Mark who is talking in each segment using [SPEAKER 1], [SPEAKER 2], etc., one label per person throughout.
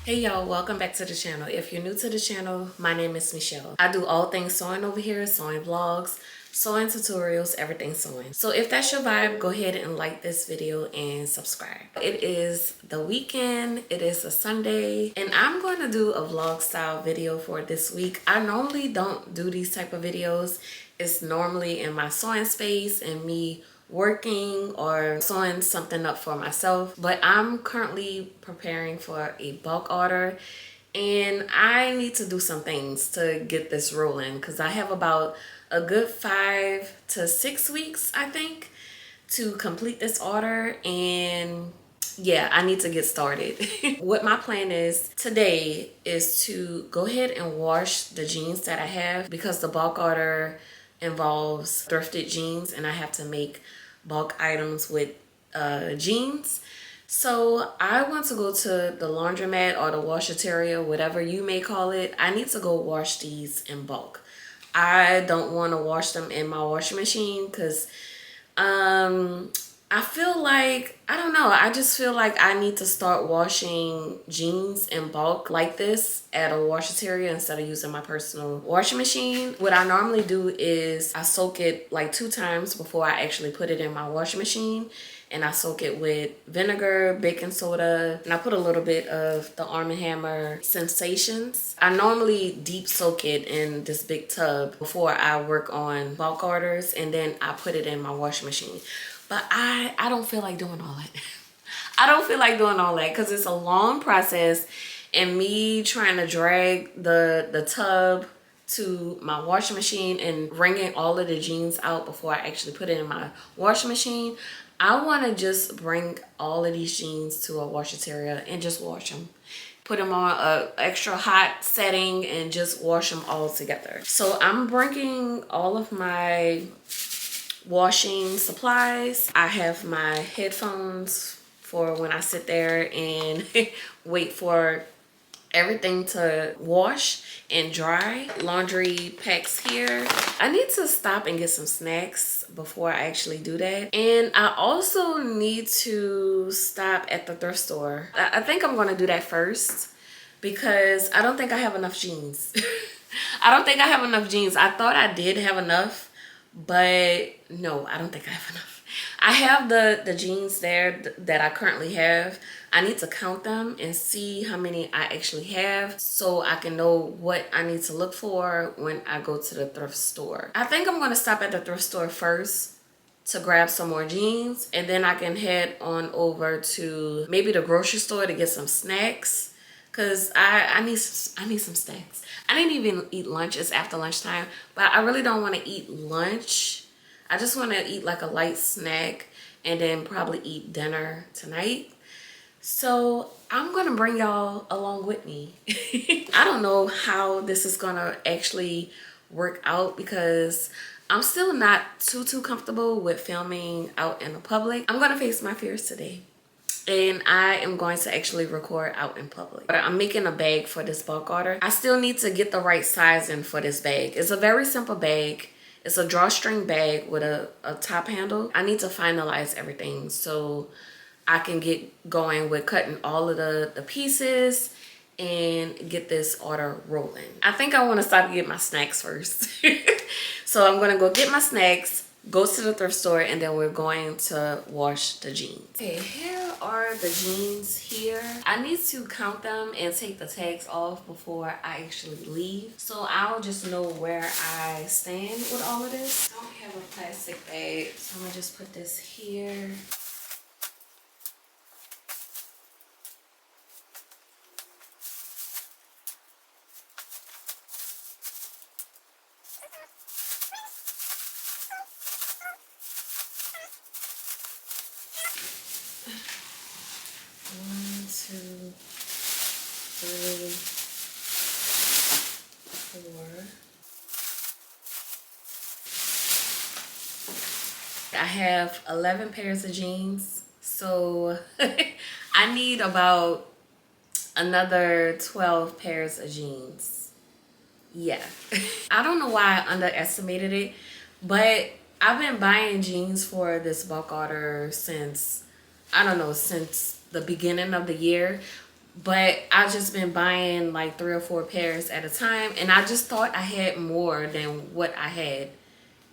[SPEAKER 1] Hey y'all, welcome back to the channel. If you're new to the channel, my name is Michelle. I do all things sewing over here, sewing vlogs, sewing tutorials, everything sewing. So if that's your vibe, go ahead and like this video and subscribe. It is the weekend, it is a Sunday, and I'm going to do a vlog style video for this week. I normally don't do these type of videos. It's normally in my sewing space and me working or sewing something up for myself, but I'm currently preparing for a bulk order and I need to do some things to get this rolling because I have about a good 5 to 6 weeks, I think, to complete this order. And yeah, I need to get started. What my plan is today is to go ahead and wash the jeans that I have because the bulk order involves thrifted jeans and I have to make bulk items with jeans. So I want to go to the laundromat or the washateria, whatever you may call it. I need to go wash these in bulk. I don't want to wash them in my washing machine because I feel like, I don't know, I just feel like I need to start washing jeans in bulk like this at a washateria instead of using my personal washing machine. What I normally do is I soak it like 2 times before I actually put it in my washing machine. And I soak it with vinegar, baking soda, and I put a little bit of the Arm & Hammer Sensations. I normally deep soak it in this big tub before I work on bulk orders, and then I put it in my washing machine. But I don't feel like doing all that. I don't feel like doing all that because it's a long process, and me trying to drag the tub to my washing machine and wringing all of the jeans out before I actually put it in my washing machine. I want to just bring all of these jeans to a washateria and just wash them. Put them on a extra hot setting and just wash them all together. So I'm bringing all of my washing supplies. I have my headphones for when I sit there and wait for everything to wash and dry. Laundry packs here. I need to stop and get some snacks before I actually do that. And I also need to stop at the thrift store. I think I'm gonna do that first because I don't think I have enough jeans. I don't think I have enough jeans. I thought I did have enough, but no, I don't think I have enough. I have the jeans there that I currently have. I need to count them and see how many I actually have so I can know what I need to look for when I go to the thrift store. I think I'm going to stop at the thrift store first to grab some more jeans, and then I can head on over to maybe the grocery store to get some snacks because I need some snacks. I didn't even eat lunch. It's after lunchtime, but I really don't want to eat lunch. I just want to eat like a light snack and then probably eat dinner tonight. So I'm going to bring y'all along with me. I don't know how this is going to actually work out because I'm still not too comfortable with filming out in the public. I'm going to face my fears today. And I am going to actually record out in public. But I'm making a bag for this bulk order. I still need to get the right sizing for this bag. It's a very simple bag. It's a drawstring bag with a top handle. I need to finalize everything so I can get going with cutting all of the pieces and get this order rolling. I think I want to stop and get my snacks first. So I'm going to go get my snacks, go to the thrift store, and then we're going to wash the jeans. Okay, here are the jeans here. I need to count them and take the tags off before I actually leave. So I'll just know where I stand with all of this. I don't have a plastic bag, so I'm gonna just put this here. One, two, three, four. I have 11 pairs of jeans, so I need about another 12 pairs of jeans. Yeah. I don't know why I underestimated it, but I've been buying jeans for this bulk order since, I don't know, since the beginning of the year. But I've just been buying like 3 or 4 pairs at a time, and I just thought I had more than what I had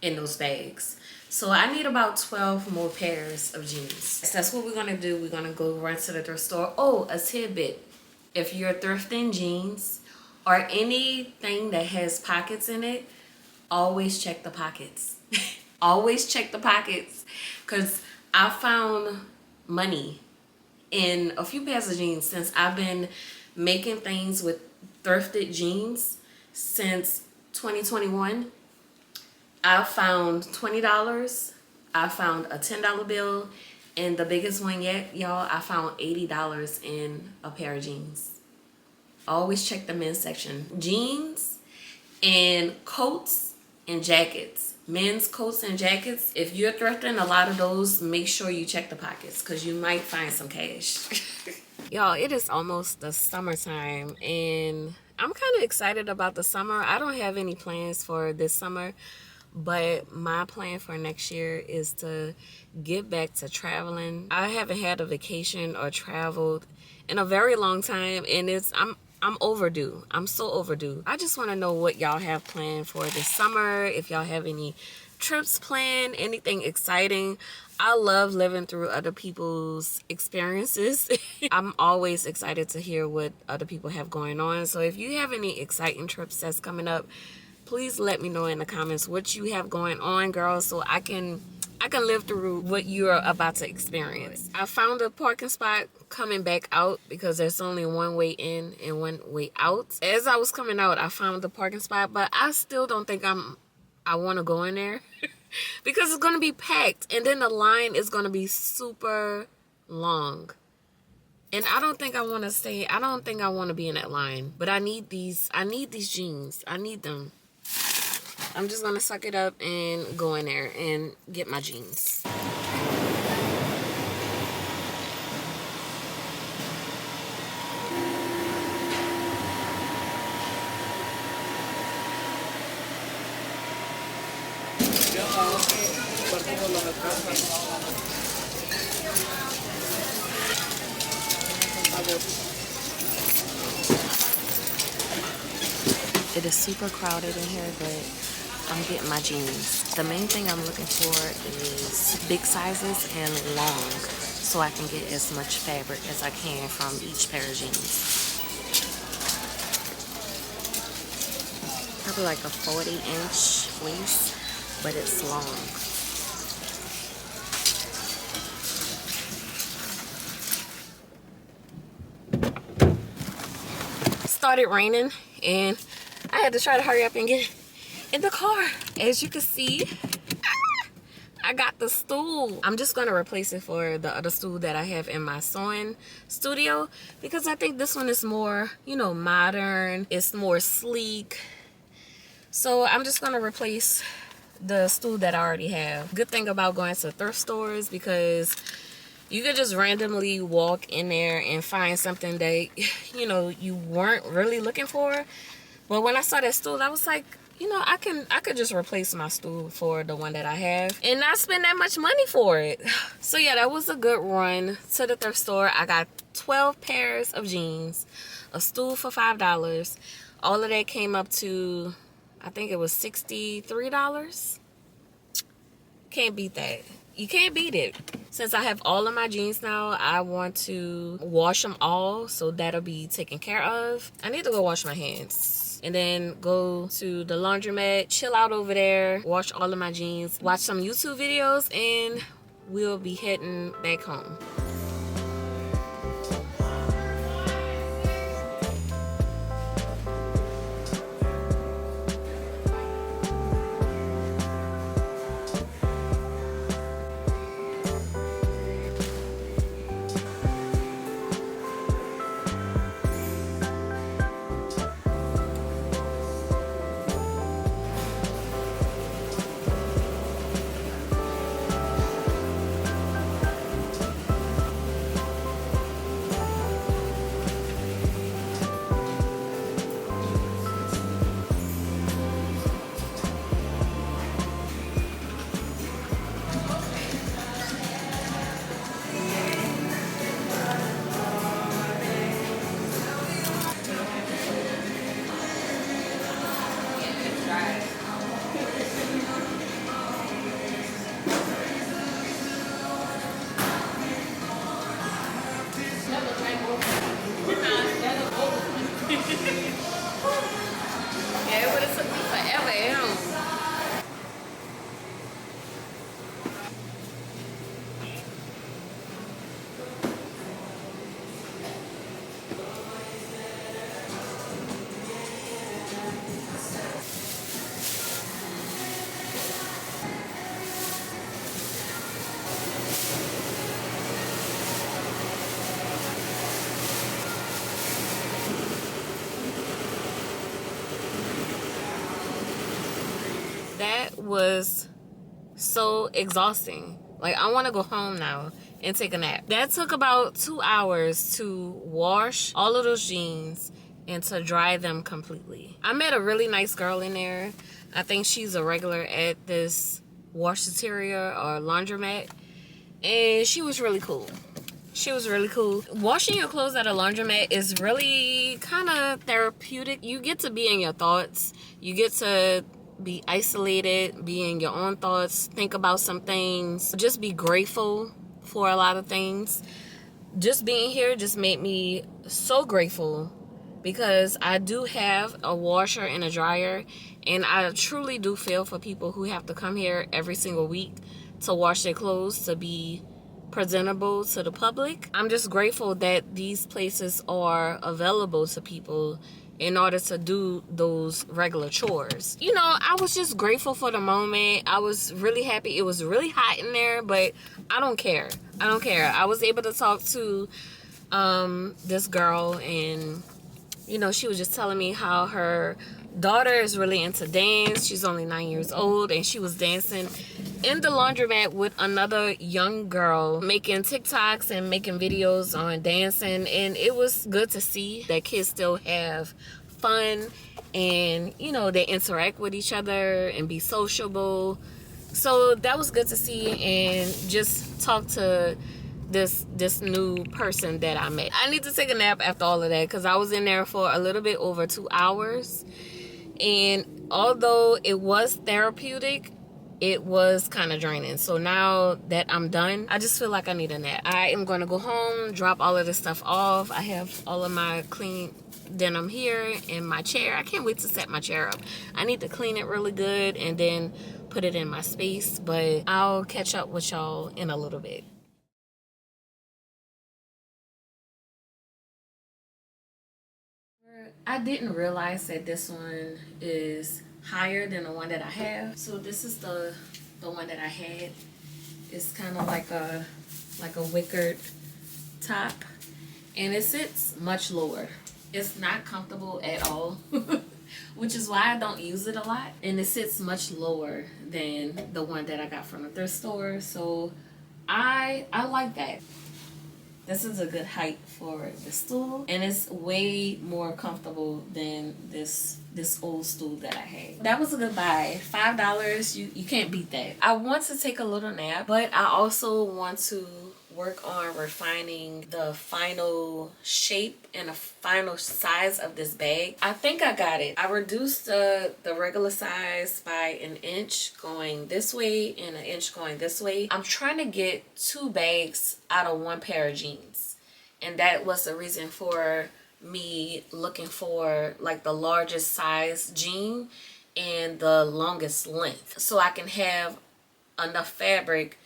[SPEAKER 1] in those bags. So I need about 12 more pairs of jeans. That's what we're gonna do. We're gonna go run to the thrift store. Oh, a tidbit. If you're thrifting jeans or anything that has pockets in it, always check the pockets. Always check the pockets, because I found money in a few pairs of jeans since I've been making things with thrifted jeans since 2021. I found $20. I found a $10 bill. And the biggest one yet, y'all, I found $80 in a pair of jeans. Always check the men's section. Jeans and coats and jackets. Men's coats and jackets. If you're thrifting a lot of those, make sure you check the pockets, because you might find some cash. Y'all, it is almost the summertime, and I'm kind of excited about the summer. I don't have any plans for this summer, but my plan for next year is to get back to traveling. I haven't had a vacation or traveled in a very long time, and I'm overdue. I'm so overdue. I just want to know what y'all have planned for this summer. If y'all have any trips planned, anything exciting. I love living through other people's experiences. I'm always excited to hear what other people have going on. So if you have any exciting trips that's coming up, please let me know in the comments what you have going on, girls, so I can live through what you're about to experience. I found a parking spot coming back out, because there's only one way in and one way out. As I was coming out, I found the parking spot, but I still don't think I want to go in there because it's going to be packed, and then the line is going to be super long. And I don't think I want to stay. I don't think I want to be in that line, but I need these jeans. I need them. I'm just gonna suck it up and go in there and get my jeans. It is super crowded in here, but I'm getting my jeans. The main thing I'm looking for is big sizes and long, so I can get as much fabric as I can from each pair of jeans. Probably like a 40-inch fleece, but it's long. Started raining, and I had to try to hurry up and get in the car. As you can see, I got the stool. I'm just gonna replace it for the other stool that I have in my sewing studio, because I think this one is more, you know, modern. It's more sleek. So I'm just gonna replace the stool that I already have. Good thing about going to thrift stores, because you could just randomly walk in there and find something that, you know, you weren't really looking for. But when I saw that stool, I was like, you know, I could just replace my stool for the one that I have and not spend that much money for it. So yeah, that was a good run to the thrift store. I got 12 pairs of jeans, a stool for $5. All of that came up to, I think it was $63. Can't beat that. You can't beat it. Since I have all of my jeans now, I want to wash them all, so that'll be taken care of. I need to go wash my hands and then go to the laundromat, chill out over there, wash all of my jeans, watch some YouTube videos, and we'll be heading back home. Yeah, it would have took me forever at home. That was so exhausting. Like, I want to go home now and take a nap. That took about 2 hours to wash all of those jeans and to dry them completely. I met a really nice girl in there. I think she's a regular at this washateria or laundromat, and she was really cool. She was really cool. Washing your clothes at a laundromat is really kind of therapeutic. You get to be in your thoughts. You get to be isolated, be in your own thoughts, think about some things, just be grateful for a lot of things. Just being here just made me so grateful because I do have a washer and a dryer, and I truly do feel for people who have to come here every single week to wash their clothes to be presentable to the public. I'm just grateful that these places are available to people in order to do those regular chores. You know, I was just grateful for the moment. I was really happy. It was really hot in there, but I don't care. I don't care. I was able to talk to this girl, and you know, she was just telling me how her daughter is really into dance. She's only 9 years old, and she was dancing in the laundromat with another young girl, making TikToks and making videos on dancing. And it was good to see that kids still have fun, and you know, they interact with each other and be sociable. So that was good to see, and just talk to this new person that I met. I need to take a nap after all of that because I was in there for a little bit over 2 hours, and although it was therapeutic, it was kind of draining. So now that I'm done, I just feel like I need a nap. I am going to go home, drop all of this stuff off. I have all of my clean denim here in my chair. I can't wait to set my chair up. I need to clean it really good and then put it in my space, but I'll catch up with y'all in a little bit. I didn't realize that this one is higher than the one that I have. So this is the one that I had. It's kind of like a wickered top, and it sits much lower. It's not comfortable at all, which is why I don't use it a lot. And it sits much lower than the one that I got from the thrift store. So I like that. This is a good height for the stool, and it's way more comfortable than this old stool that I had. That was a good buy. $5, you can't beat that. I want to take a little nap, but I also want to work on refining the final shape and the final size of this bag. I think I got it. I reduced the regular size by 1 inch going this way and 1 inch going this way. I'm trying to get 2 bags out of 1 pair of jeans, and that was the reason for me looking for like the largest size jean and the longest length, so I can have enough fabric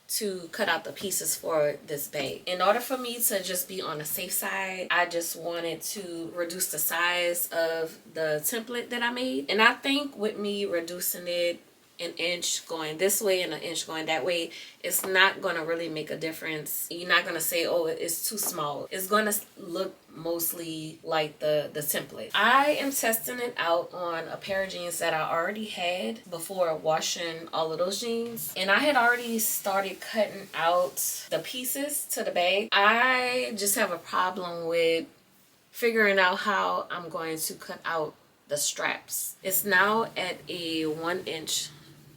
[SPEAKER 1] to cut out the pieces for this bag. In order for me to just be on the safe side, I just wanted to reduce the size of the template that I made. And I think with me reducing it 1 inch going this way and 1 inch going that way, it's not going to really make a difference. You're not going to say, oh, it's too small. It's going to look mostly like the template. I am testing it out on a pair of jeans that I already had before washing all of those jeans, and I had already started cutting out the pieces to the bag. I just have a problem with figuring out how I'm going to cut out the straps. It's now at a 1 inch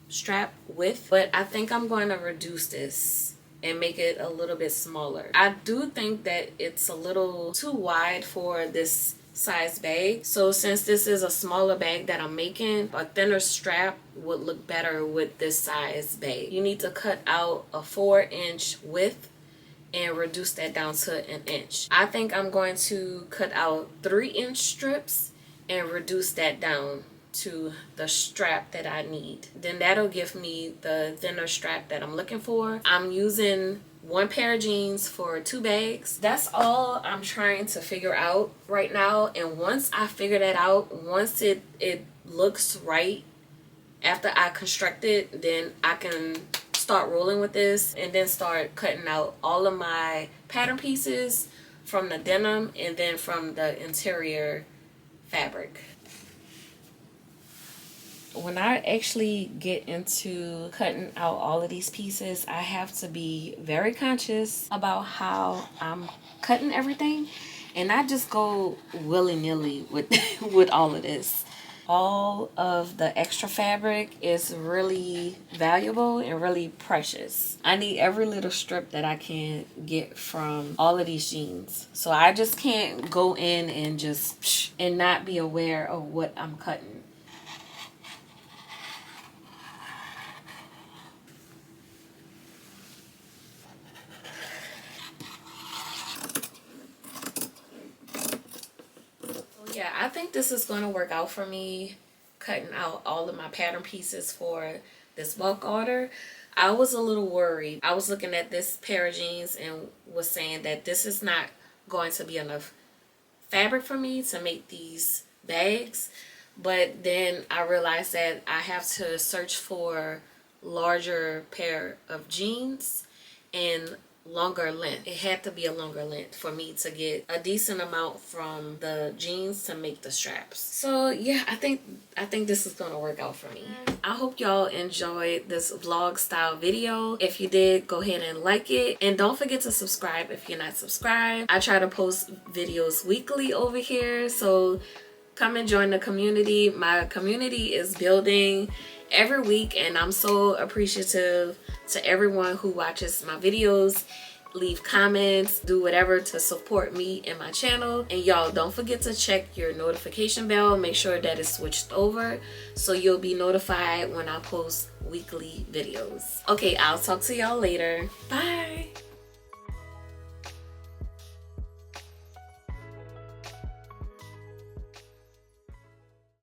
[SPEAKER 1] strap width, but I think I'm going to reduce this and make it a little bit smaller. I do think that it's a little too wide for this size bag, so since this is a smaller bag that I'm making, a thinner strap would look better with this size bag. You need to cut out a 4 inch width and reduce that down to 1 inch. I think I'm going to cut out 3-inch strips and reduce that down to the strap that I need. Then that'll give me the thinner strap that I'm looking for. I'm using 1 pair of jeans for 2 bags. That's all I'm trying to figure out right now. And once I figure that out, once it looks right after I construct it, then I can start rolling with this and then start cutting out all of my pattern pieces from the denim and then from the interior fabric. When I actually get into cutting out all of these pieces, I have to be very conscious about how I'm cutting everything and not just go willy-nilly with with all of this. All of the extra fabric is really valuable and really precious. I need every little strip that I can get from all of these jeans. So I just can't go in and just and not be aware of what I'm cutting. Yeah, I think this is going to work out for me, cutting out all of my pattern pieces for this bulk order. I was a little worried. I was looking at this pair of jeans and was saying that this is not going to be enough fabric for me to make these bags. But then I realized that I have to search for larger pair of jeans and longer length. It had to be a longer length for me to get a decent amount from the jeans to make the straps. So yeah, I think this is gonna work out for me. I hope y'all enjoyed this vlog style video. If you did, go ahead and like it, and don't forget to subscribe if you're not subscribed. I try to post videos weekly over here, so come and join the community. My community is building every week, and I'm so appreciative to everyone who watches my videos. Leave comments, do whatever to support me and my channel. And y'all, don't forget to check your notification bell. Make sure that it's switched over so you'll be notified when I post weekly videos. Okay, I'll talk to y'all later. Bye.